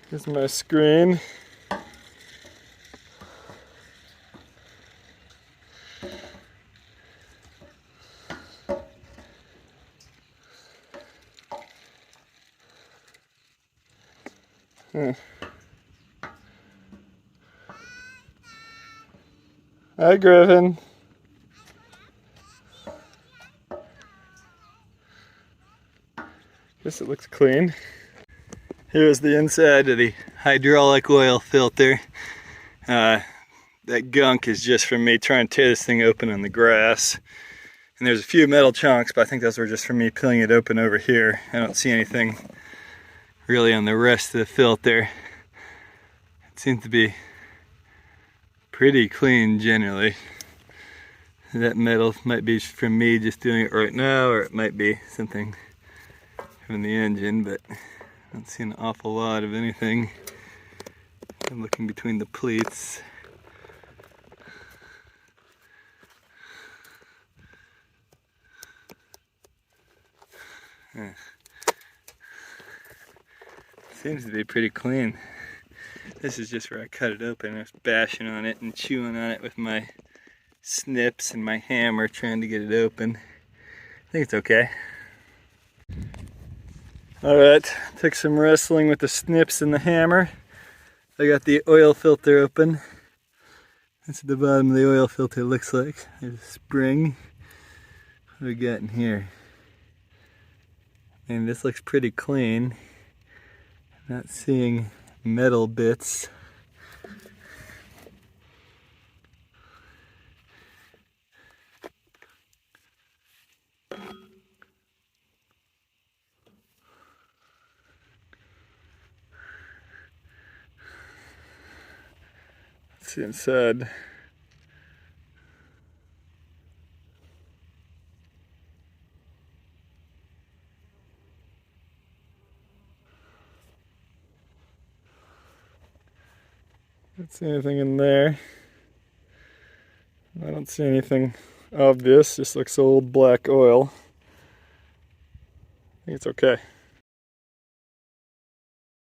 Here's my screen. Hi, Griffin. Guess it looks clean. Here's the inside of the hydraulic oil filter. That gunk is just from me trying to tear this thing open on the grass. And there's a few metal chunks, but I think those were just from me peeling it open over here. I don't see anything really on the rest of the filter. It seems to be pretty clean generally. That metal might be from me just doing it right now, or it might be something from the engine, but I don't see an awful lot of anything. I'm looking between the pleats. Seems to be pretty clean. This is just where I cut it open. I was bashing on it and chewing on it with my snips and my hammer trying to get it open. I think it's okay. Alright, took some wrestling with the snips and the hammer. I got the oil filter open. That's what the bottom of the oil filter looks like. There's a spring. What do we got in here? And this looks pretty clean. Not seeing metal bits. Let's see inside. Don't see anything in there. I don't see anything obvious, just looks old black oil. I think it's okay.